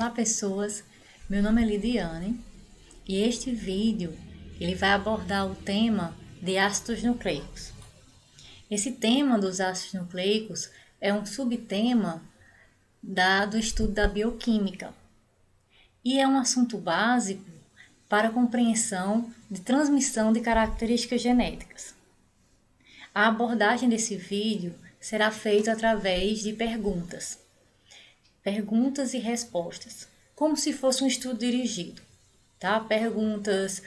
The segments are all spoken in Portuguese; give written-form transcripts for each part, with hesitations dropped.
Olá pessoas, meu nome é Lidiane e este vídeo ele vai abordar o tema de ácidos nucleicos. Esse tema dos ácidos nucleicos é um subtema do estudo da bioquímica e é um assunto básico para a compreensão de transmissão de características genéticas. A abordagem desse vídeo será feita através de perguntas e respostas, como se fosse um estudo dirigido, tá? Perguntas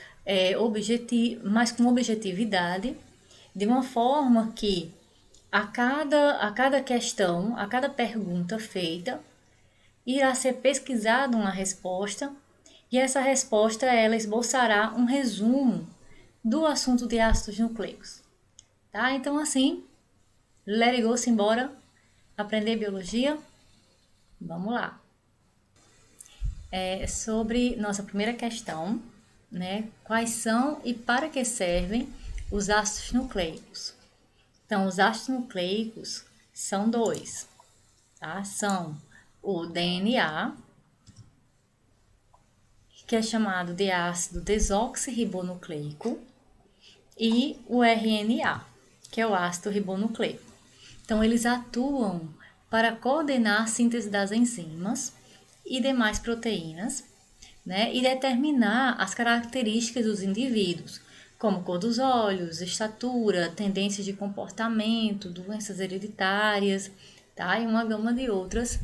mas com objetividade, de uma forma que a cada questão, a cada pergunta feita, irá ser pesquisada uma resposta e essa resposta ela esboçará um resumo do assunto de ácidos nucleicos, tá? Então assim, let it go, simbora aprender biologia? Vamos lá. Sobre nossa primeira questão, né? Quais são e para que servem os ácidos nucleicos? Então, os ácidos nucleicos são dois, tá? São o DNA, que é chamado de ácido desoxirribonucleico, e o RNA, que é o ácido ribonucleico. Então, eles atuam para coordenar a síntese das enzimas e demais proteínas, né, e determinar as características dos indivíduos, como cor dos olhos, estatura, tendências de comportamento, doenças hereditárias, tá, e uma gama de outras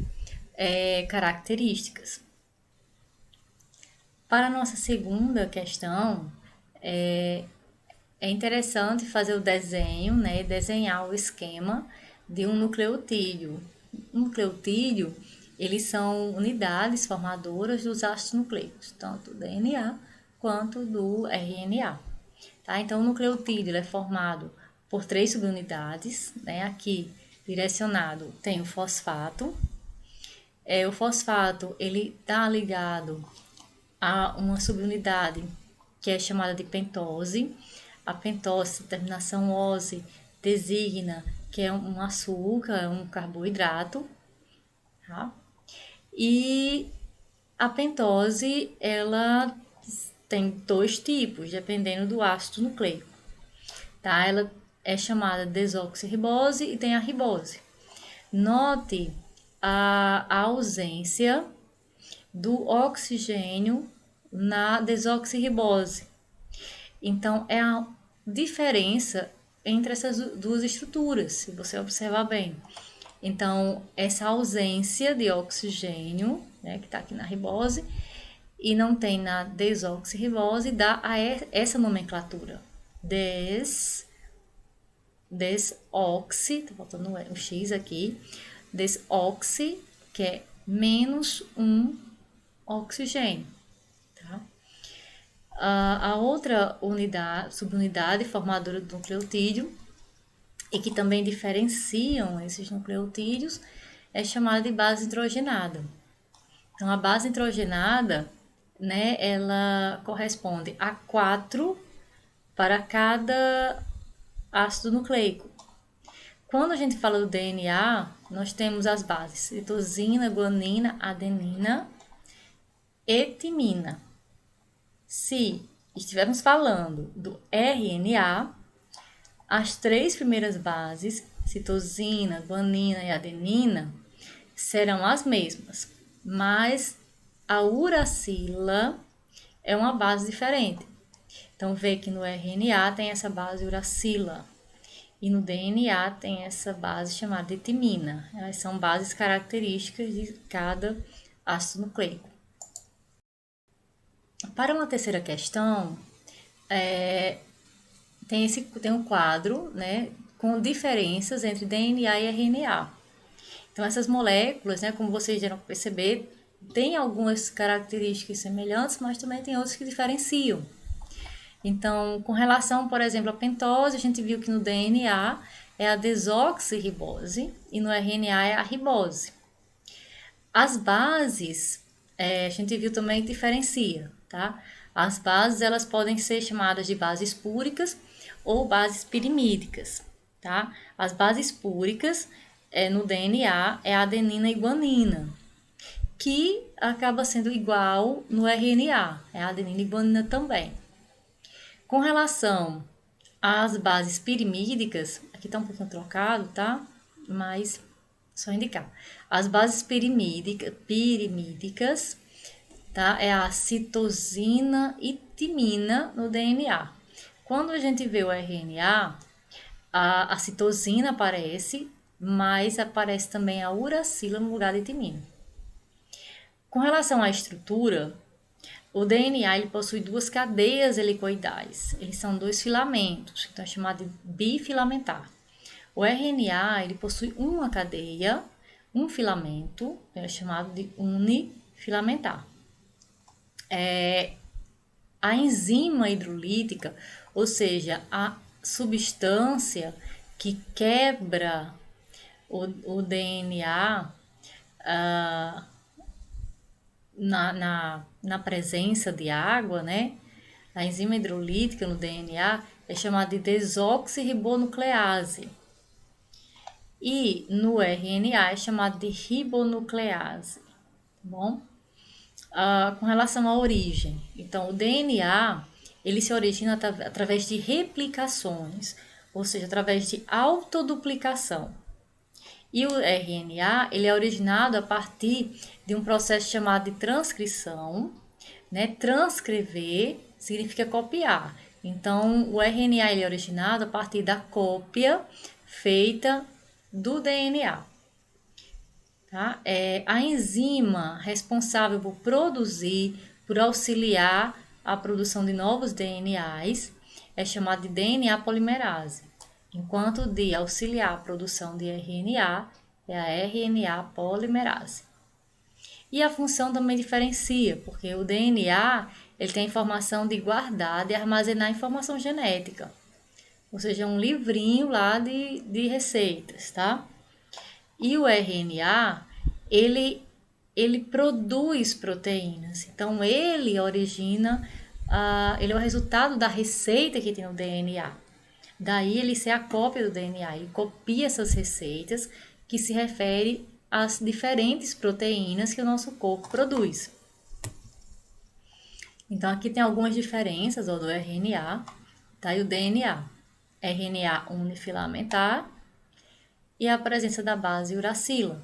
características. Para a nossa segunda questão, é interessante fazer o desenho, né, desenhar o esquema de um nucleotídeo. Um nucleotídeo, eles são unidades formadoras dos ácidos nucleicos, tanto do DNA quanto do RNA. Tá? Então, o nucleotídeo é formado por 3 subunidades, né? Aqui direcionado tem o fosfato. O fosfato ele está ligado a uma subunidade que é chamada de pentose. A pentose, terminação -ose, designa que é um açúcar, um carboidrato, tá? E a pentose, ela tem 2 tipos, dependendo do ácido nucleico, tá? Ela é chamada desoxirribose e tem a ribose. Note a ausência do oxigênio na desoxirribose. Então, é a diferença entre essas duas estruturas, se você observar bem. Então, essa ausência de oxigênio, né, que está aqui na ribose, e não tem na desoxirribose, dá a essa nomenclatura. Desoxi, tá faltando um X aqui, desoxi, que é menos um oxigênio. Tá? A outra subunidade formadora do nucleotídeo, e que também diferenciam esses nucleotídeos, é chamada de base nitrogenada. Então, a base nitrogenada, né, ela corresponde a 4 para cada ácido nucleico. Quando a gente fala do DNA, nós temos as bases citosina, guanina, adenina e timina. Se estivermos falando do RNA, as 3 primeiras bases, citosina, guanina e adenina, serão as mesmas, mas a uracila é uma base diferente. Então, vê que no RNA tem essa base uracila e no DNA tem essa base chamada de timina. Elas são bases características de cada ácido nucleico. Para uma terceira questão, tem um quadro, né, com diferenças entre DNA e RNA. Então, essas moléculas, né, como vocês já vão perceber, têm algumas características semelhantes, mas também tem outras que diferenciam. Então, com relação, por exemplo, à pentose, a gente viu que no DNA é a desoxirribose e no RNA é a ribose. As bases, a gente viu também que diferencia, tá? As bases, elas podem ser chamadas de bases púricas ou bases pirimídicas, tá? As bases púricas no DNA é a adenina e guanina. que acaba sendo igual no RNA, é a adenina e guanina também. Com relação às bases pirimídicas, aqui está um pouquinho trocado, tá? Mas só indicar. As bases pirimídicas, tá? É a citosina e timina no DNA. Quando a gente vê o RNA, a citosina aparece, mas aparece também a uracila no lugar de timina. Com relação à estrutura, o DNA ele possui duas cadeias helicoidais. Eles são dois filamentos, então é chamado de bifilamentar. O RNA ele possui uma cadeia, um filamento, é chamado de unifilamentar. A enzima hidrolítica, ou seja, a substância que quebra o DNA na presença de água, né? A enzima hidrolítica no DNA é chamada de desoxirribonuclease. E no RNA é chamado de ribonuclease. Tá bom? Com relação à origem. Então, o DNA ele se origina através de replicações, ou seja, através de autoduplicação. E o RNA ele é originado a partir de um processo chamado de transcrição, né? Transcrever significa copiar. Então, o RNA ele é originado a partir da cópia feita do DNA. Tá? A enzima responsável por produzir, por auxiliar a produção de novos DNAs é chamada de DNA polimerase, enquanto de auxiliar a produção de RNA é a RNA polimerase. E a função também diferencia, porque o DNA ele tem a informação de guardar, de armazenar informação genética, ou seja, um livrinho lá de receitas, tá? E o RNA, ele produz proteínas. Então, ele origina, ele é o resultado da receita que tem no DNA. Daí, ele ser a cópia do DNA. Ele copia essas receitas que se refere às diferentes proteínas que o nosso corpo produz. Então, aqui tem algumas diferenças do RNA, tá? E o DNA. RNA unifilamentar e a presença da base uracila.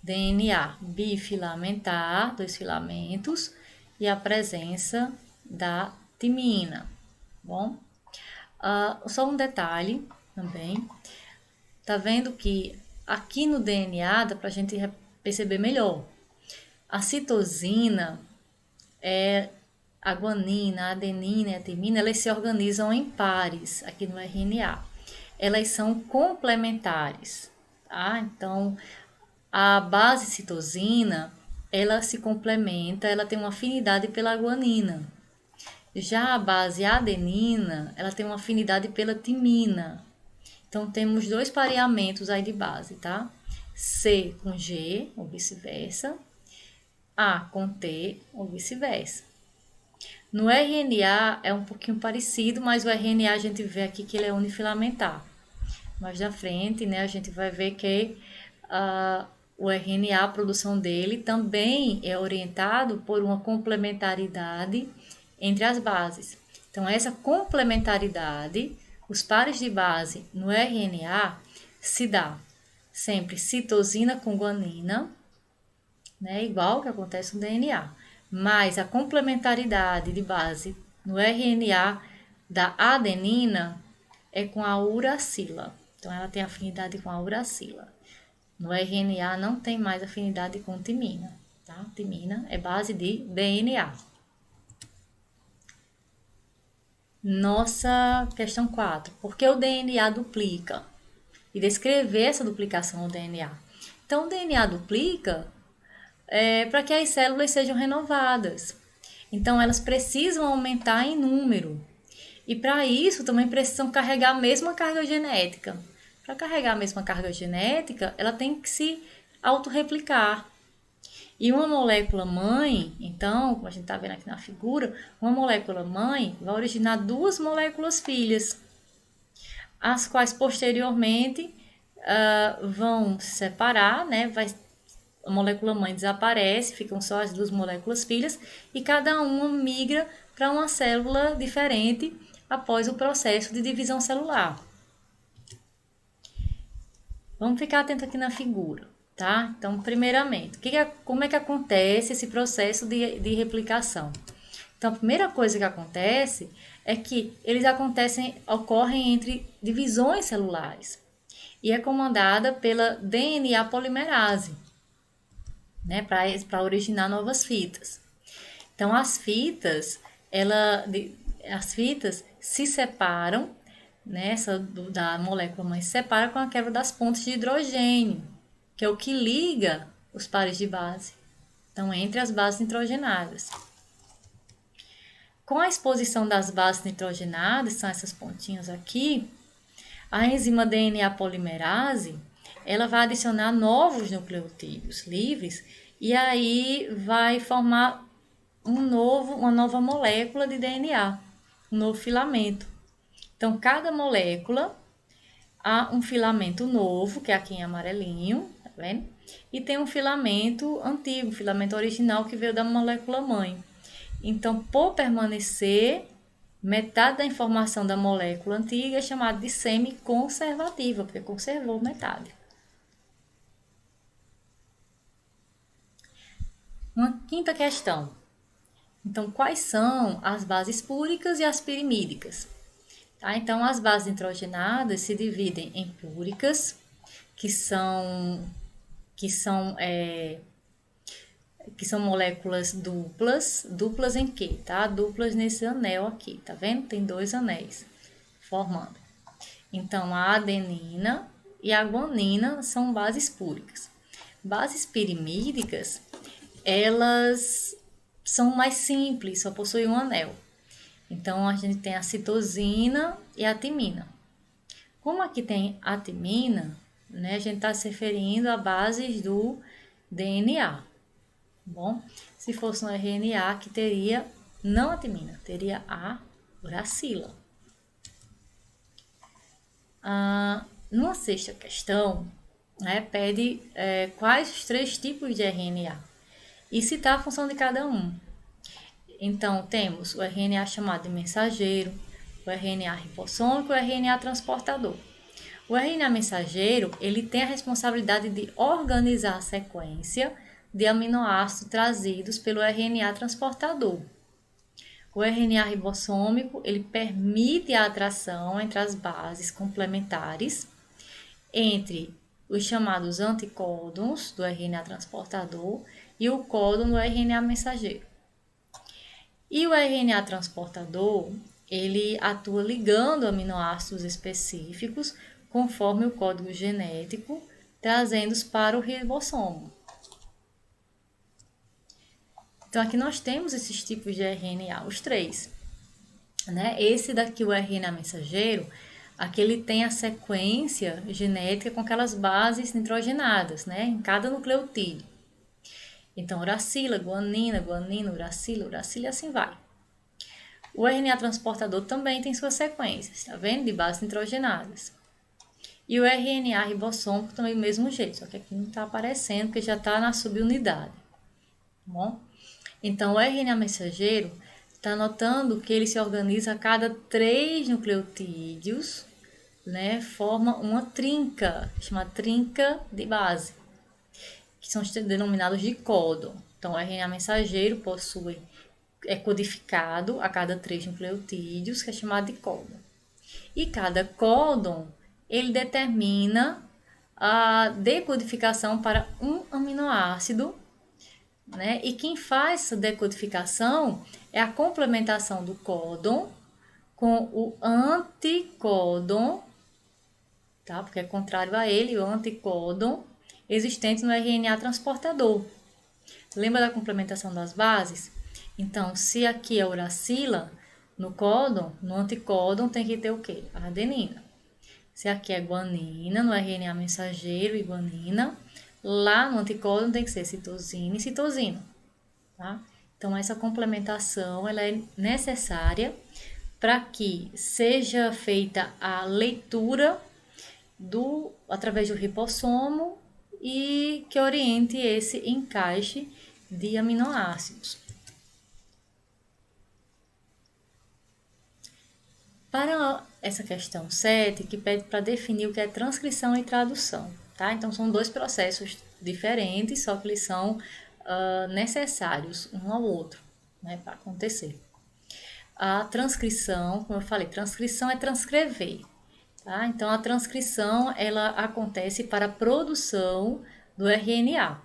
DNA bifilamentar, dois filamentos, e a presença da timina. Bom, só um detalhe também. Tá vendo que aqui no DNA dá pra gente perceber melhor. A citosina, a guanina, a adenina e a timina, elas se organizam em pares aqui no RNA. Elas são complementares, tá? Então, a base citosina, ela se complementa, ela tem uma afinidade pela guanina. Já a base adenina, ela tem uma afinidade pela timina. Então, temos dois pareamentos aí de base, tá? C com G, ou vice-versa. A com T, ou vice-versa. No RNA é um pouquinho parecido, mas o RNA a gente vê aqui que ele é unifilamentar. Mais da frente, né, a gente vai ver que o RNA, a produção dele, também é orientado por uma complementaridade entre as bases. Então, essa complementaridade, os pares de base no RNA, se dá sempre citosina com guanina, né, igual que acontece no DNA. Mas a complementaridade de base no RNA da adenina é com a uracila. Então, ela tem afinidade com a uracila. No RNA não tem mais afinidade com timina, tá? Timina é base de DNA. Nossa questão 4. Por que o DNA duplica? E descrever essa duplicação do DNA. Então, o DNA duplica para que as células sejam renovadas. Então, elas precisam aumentar em número. E para isso, também precisam carregar a mesma carga genética. Para carregar a mesma carga genética, ela tem que se autorreplicar. E uma molécula mãe, então, como a gente está vendo aqui na figura, uma molécula mãe vai originar duas moléculas filhas, as quais posteriormente vão se separar, né? a molécula mãe desaparece, ficam só as duas moléculas filhas e cada uma migra para uma célula diferente após o processo de divisão celular. Vamos ficar atento aqui na figura, tá? Então, primeiramente, como é que acontece esse processo de replicação? Então, a primeira coisa que acontece é que eles ocorrem entre divisões celulares e é comandada pela DNA polimerase, né, para originar novas fitas. Então, as fitas se separam, né, da molécula mãe se separa com a quebra das pontes de hidrogênio, que é o que liga os pares de base. Então, entre as bases nitrogenadas. Com a exposição das bases nitrogenadas, são essas pontinhas aqui, a enzima DNA polimerase, ela vai adicionar novos nucleotídeos livres e aí vai formar uma nova molécula de DNA, um novo filamento. Então, cada molécula há um filamento novo, que é aqui em amarelinho, tá vendo? E tem um filamento antigo, filamento original que veio da molécula mãe. Então, por permanecer, metade da informação da molécula antiga é chamada de semi-conservativa, porque conservou metade. Uma quinta questão. Então, quais são as bases púricas e as pirimídicas? Tá? Então, as bases nitrogenadas se dividem em púricas, que são moléculas duplas em quê? Tá? Duplas nesse anel aqui, tá vendo? Tem dois anéis formando. Então, a adenina e a guanina são bases púricas. Bases pirimídicas, elas são mais simples, só possuem um anel. Então, a gente tem a citosina e a timina. Como aqui tem a timina, né, a gente está se referindo a bases do DNA. Bom, se fosse um RNA, que teria não a timina, teria a uracila. Numa sexta questão, né, pede quais os 3 tipos de RNA e citar a função de cada um. Então, temos o RNA chamado de mensageiro, o RNA ribossômico e o RNA transportador. O RNA mensageiro, ele tem a responsabilidade de organizar a sequência de aminoácidos trazidos pelo RNA transportador. O RNA ribossômico, ele permite a atração entre as bases complementares, entre os chamados anticódons do RNA transportador e o códon do RNA mensageiro. E o RNA transportador, ele atua ligando aminoácidos específicos conforme o código genético, trazendo-os para o ribossomo. Então, aqui nós temos esses tipos de RNA, os 3. Né? Esse daqui, o RNA mensageiro, aqui ele tem a sequência genética com aquelas bases nitrogenadas, né, em cada nucleotídeo. Então, uracila, guanina, uracila e assim vai. O RNA transportador também tem suas sequências, tá vendo? De bases nitrogenadas. E o RNA ribossômico também do mesmo jeito, só que aqui não está aparecendo, porque já está na subunidade. Tá bom? Então, o RNA mensageiro está notando que ele se organiza a cada 3 nucleotídeos, né? Forma uma trinca, chamada trinca de base, que são denominados de códon. Então, o RNA mensageiro é codificado a cada 3 nucleotídeos, que é chamado de códon. E cada códon, ele determina a decodificação para um aminoácido, né? E quem faz essa decodificação é a complementação do códon com o anticódon, tá? Porque é contrário a ele, o anticódon existente no RNA transportador. Lembra da complementação das bases? Então, se aqui é uracila, no códon, no anticódon tem que ter o quê? A adenina. Se aqui é guanina, no RNA mensageiro e guanina, lá no anticódon tem que ser citosina e citosina. Tá? Então, essa complementação ela é necessária para que seja feita a leitura através do ribossomo e que oriente esse encaixe de aminoácidos. Para essa questão 7, que pede para definir o que é transcrição e tradução, tá? Então, são dois processos diferentes, só que eles são necessários um ao outro, né, para acontecer. A transcrição, como eu falei, transcrição é transcrever, tá? Então, a transcrição, ela acontece para a produção do RNA.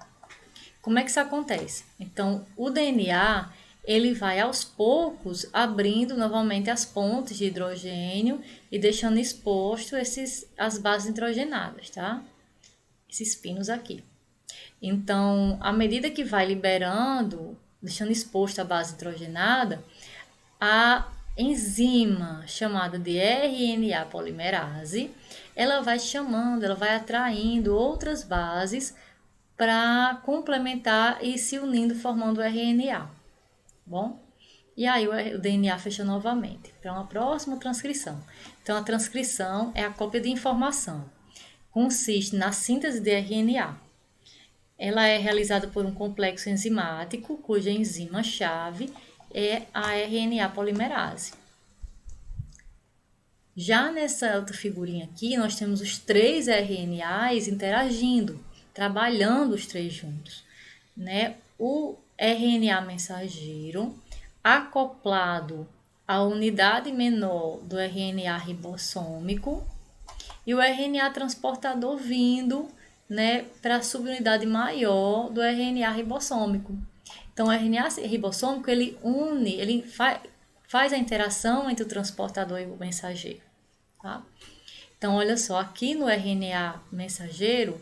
Como é que isso acontece? Então, o DNA, ele vai aos poucos abrindo novamente as pontes de hidrogênio e deixando exposto as bases nitrogenadas, tá? Esses pinos aqui. Então, à medida que vai liberando, deixando exposto a base nitrogenada, a enzima chamada de RNA polimerase, ela vai chamando, ela vai atraindo outras bases para complementar e se unindo formando o RNA, bom? E aí o DNA fecha novamente para uma próxima transcrição. Então a transcrição é a cópia de informação. Consiste na síntese de RNA. Ela é realizada por um complexo enzimático, cuja enzima-chave é a RNA polimerase. Já nessa outra figurinha aqui, nós temos os 3 RNAs interagindo, trabalhando os 3 juntos, né? O RNA mensageiro acoplado à unidade menor do RNA ribossômico e o RNA transportador vindo, né, para a subunidade maior do RNA ribossômico. Então, o RNA ribossômico, ele une, ele faz a interação entre o transportador e o mensageiro, tá? Então, olha só, aqui no RNA mensageiro,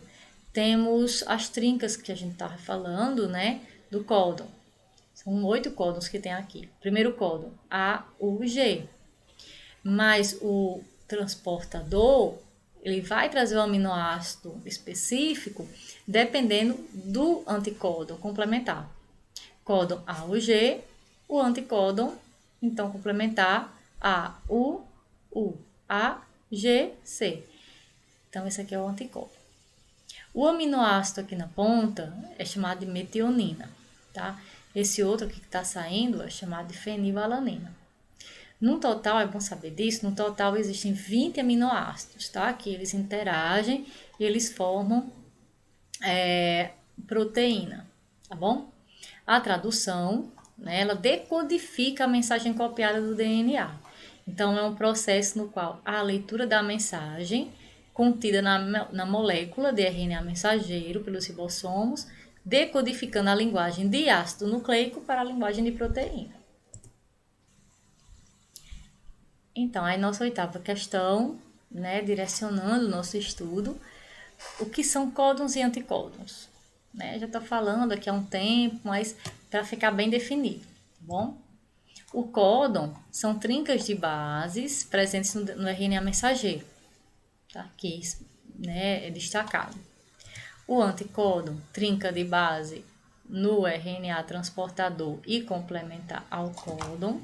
temos as trincas que a gente estava falando, né, do códon. São 8 códons que tem aqui. Primeiro códon, A, U, G. Mas o transportador, ele vai trazer o aminoácido específico dependendo do anticódon complementar. Códon A, U, G, o anticódon, então, complementar A, U, A, G, C. Então, esse aqui é o anticódon. O aminoácido aqui na ponta é chamado de metionina, tá? Esse outro aqui que está saindo é chamado de fenilalanina. No total, é bom saber disso, no total existem 20 aminoácidos, tá? Que eles interagem e eles formam proteína, tá bom? A tradução, né, ela decodifica a mensagem copiada do DNA. Então, é um processo no qual a leitura da mensagem contida na molécula de RNA mensageiro pelos ribossomos, decodificando a linguagem de ácido nucleico para a linguagem de proteína. Então, aí nossa oitava questão, né, direcionando o nosso estudo, o que são códons e anticódons? Né, já estou falando aqui há um tempo, mas para ficar bem definido, tá bom? O códon são trincas de bases presentes no RNA mensageiro, tá? Aqui, né, é destacado. O anticódon, trinca de base no RNA transportador e complementar ao códon.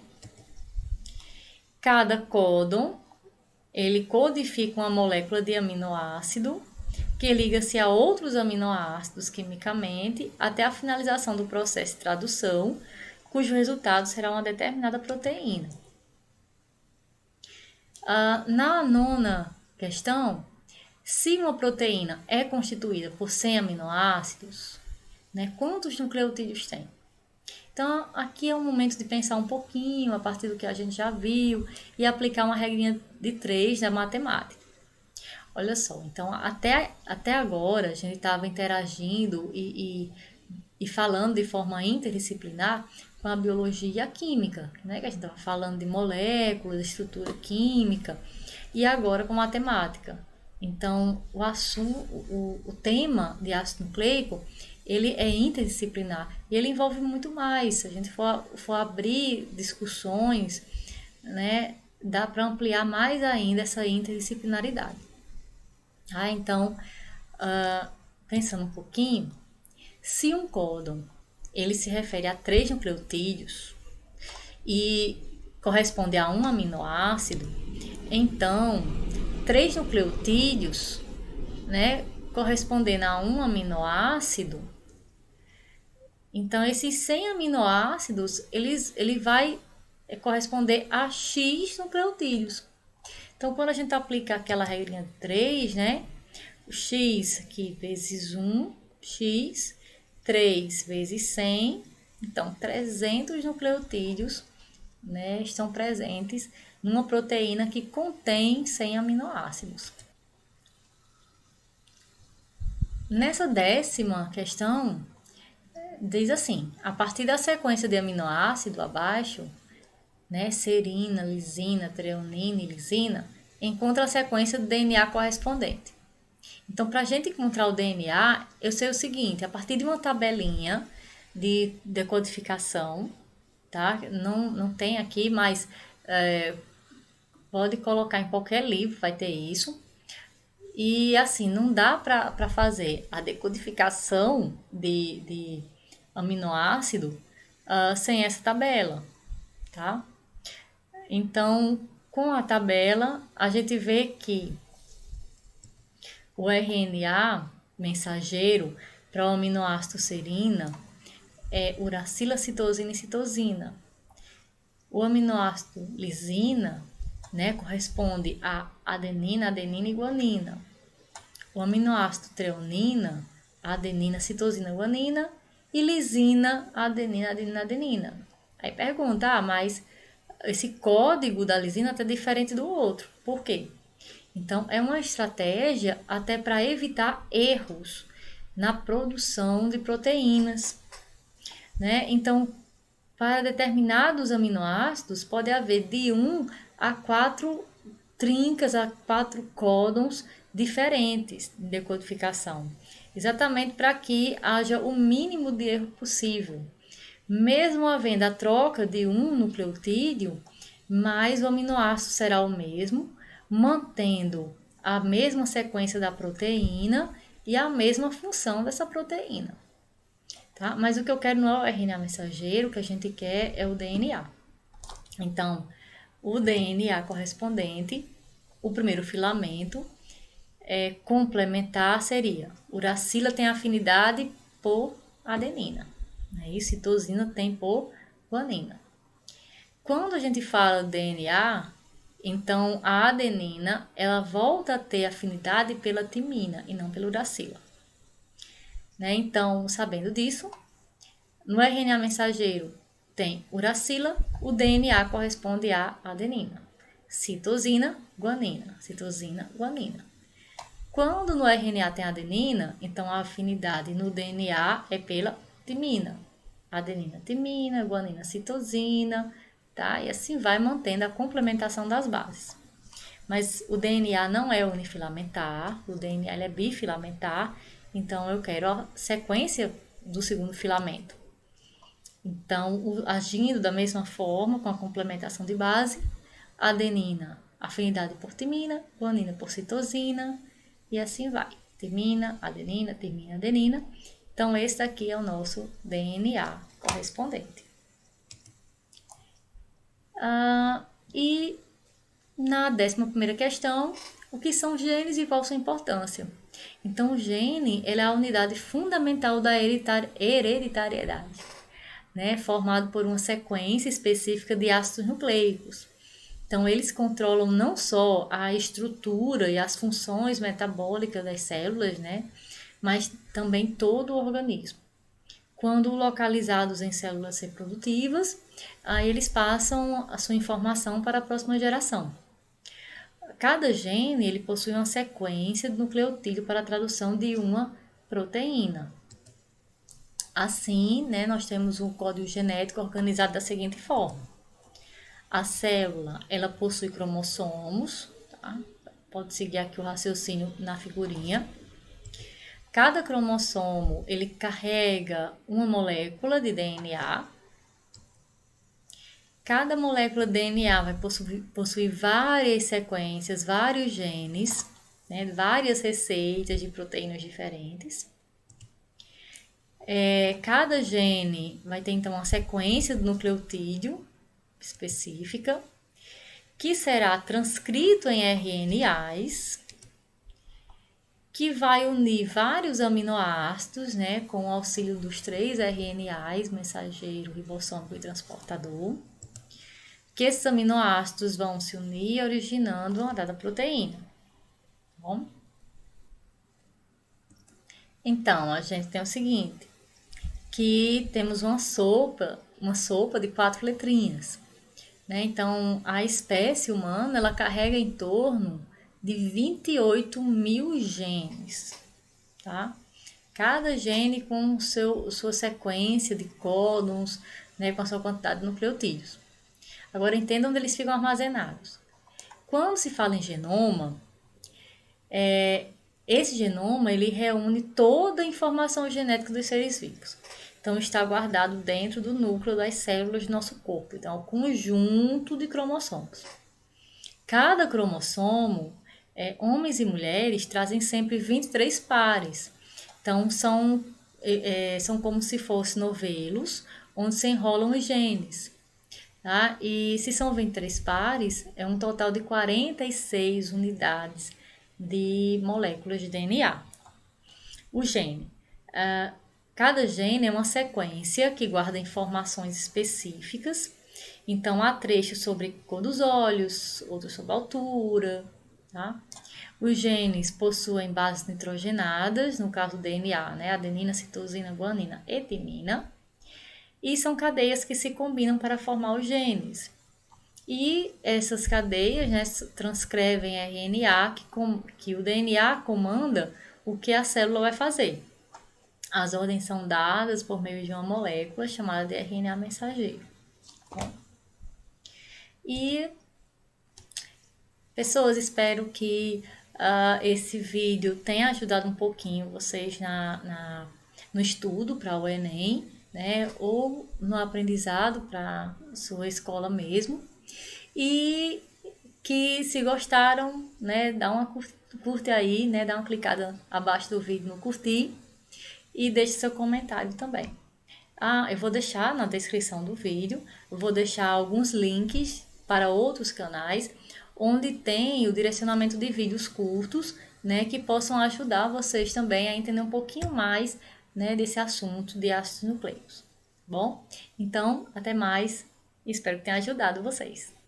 Cada códon, ele codifica uma molécula de aminoácido que liga-se a outros aminoácidos quimicamente até a finalização do processo de tradução, cujo resultado será uma determinada proteína. Na nona questão, se uma proteína é constituída por 100 aminoácidos, né, quantos nucleotídeos tem? Então, aqui é o momento de pensar um pouquinho a partir do que a gente já viu e aplicar uma regrinha de 3 da matemática. Olha só, então até agora a gente estava interagindo e falando de forma interdisciplinar com a biologia e a química, né? Que a gente estava falando de moléculas, estrutura química, e agora com matemática. Então, o tema de ácido nucleico, ele é interdisciplinar e ele envolve muito mais. Se a gente for abrir discussões, né, dá para ampliar mais ainda essa interdisciplinaridade. Então, pensando um pouquinho, se um códon ele se refere a 3 nucleotídeos e corresponde a um aminoácido, então 3 nucleotídeos, né, correspondendo a um aminoácido, então esses 100 aminoácidos, ele vai corresponder a X nucleotídeos. Então, quando a gente aplica aquela regrinha de 3, né? O X aqui vezes 1, X, 3 vezes 100, então 300 nucleotídeos, né, estão presentes numa proteína que contém 100 aminoácidos. Nessa 10ª questão, diz assim: a partir da sequência de aminoácido abaixo, né, serina, lisina, treonina e lisina, encontra a sequência do DNA correspondente. Então, para a gente encontrar o DNA, eu sei o seguinte: a partir de uma tabelinha de decodificação, tá? Não tem aqui, mas pode colocar em qualquer livro, vai ter isso. E assim, não dá para fazer a decodificação de aminoácido sem essa tabela, tá? Então, com a tabela, a gente vê que o RNA mensageiro para o aminoácido serina é uracila, citosina e citosina. O aminoácido lisina, né, corresponde a adenina, adenina e guanina. O aminoácido treonina, adenina, citosina, guanina. E lisina, adenina, adenina, adenina. Aí pergunta, mas esse código da lisina é diferente do outro. Por quê? Então, é uma estratégia até para evitar erros na produção de proteínas, né? Então, para determinados aminoácidos, pode haver de 1 a 4 trincas, a 4 códons diferentes de decodificação, exatamente para que haja o mínimo de erro possível. Mesmo havendo a troca de um nucleotídeo, mas o aminoácido será o mesmo, mantendo a mesma sequência da proteína e a mesma função dessa proteína. Tá? Mas o que eu quero não é o RNA mensageiro, o que a gente quer é o DNA. Então, o DNA correspondente, o primeiro filamento, complementar seria: uracila tem afinidade por adenina, né? E citosina tem por guanina. Quando a gente fala do DNA, então a adenina ela volta a ter afinidade pela timina e não pela uracila, né? Então, sabendo disso, no RNA mensageiro tem uracila, o DNA corresponde a adenina. Citosina, guanina. Citosina, guanina. Quando no RNA tem adenina, então a afinidade no DNA é pela timina. Adenina, timina, guanina, citosina, tá? E assim vai mantendo a complementação das bases. Mas o DNA não é unifilamentar, o DNA ele é bifilamentar, então eu quero a sequência do segundo filamento. Então, agindo da mesma forma, com a complementação de base, adenina, afinidade por timina, guanina por citosina, e assim vai. Timina, adenina, timina, adenina. Então, esse daqui é o nosso DNA correspondente. E na 11ª questão, o que são genes e qual sua importância? Então, o gene ele é a unidade fundamental da hereditariedade, né? Formado por uma sequência específica de ácidos nucleicos. Então, eles controlam não só a estrutura e as funções metabólicas das células, né? Mas também todo o organismo. Quando localizados em células reprodutivas, aí eles passam a sua informação para a próxima geração. Cada gene ele possui uma sequência de nucleotídeo para a tradução de uma proteína. Assim, né, nós temos um código genético organizado da seguinte forma: a célula ela possui cromossomos, tá? Pode seguir aqui o raciocínio na figurinha. Cada cromossomo ele carrega uma molécula de DNA. Cada molécula de DNA vai possuir várias sequências, vários genes, né, várias receitas de proteínas diferentes. Cada gene vai ter então uma sequência do nucleotídeo específica, que será transcrito em RNAs, que vai unir vários aminoácidos, né, com o auxílio dos 3 RNAs, mensageiro, ribossômico e transportador, que esses aminoácidos vão se unir originando uma dada proteína. Bom? Então, a gente tem o seguinte, que temos uma sopa de 4 letrinhas, né? Então, a espécie humana, ela carrega em torno de 28 mil genes, tá? Cada gene com sua sequência de códons, né, com a sua quantidade de nucleotídeos. Agora, entenda onde eles ficam armazenados. Quando se fala em genoma, esse genoma ele reúne toda a informação genética dos seres vivos. Então, está guardado dentro do núcleo das células do nosso corpo. Então, é um conjunto de cromossomos. Cada cromossomo, homens e mulheres, trazem sempre 23 pares. Então, são como se fossem novelos, onde se enrolam os genes. Tá? E se são 23 pares, é um total de 46 unidades de moléculas de DNA. O gene. Cada gene é uma sequência que guarda informações específicas. Então, há trechos sobre cor dos olhos, outros sobre altura. Tá? Os genes possuem bases nitrogenadas, no caso do DNA, né? Adenina, citosina, guanina e timina. E são cadeias que se combinam para formar os genes. E essas cadeias, né, transcrevem RNA, que o DNA comanda o que a célula vai fazer. As ordens são dadas por meio de uma molécula chamada de RNA mensageiro. Bom, e, pessoas, espero que esse vídeo tenha ajudado um pouquinho vocês no estudo para o Enem, né, ou no aprendizado para sua escola mesmo. E que se gostaram, né, dá uma curte aí, né, dá uma clicada abaixo do vídeo no curtir e deixe seu comentário também. Eu vou deixar na descrição do vídeo, eu vou deixar alguns links para outros canais onde tem o direcionamento de vídeos curtos, né, que possam ajudar vocês também a entender um pouquinho mais, né, desse assunto de ácidos nucleicos. Bom, então, até mais, espero que tenha ajudado vocês.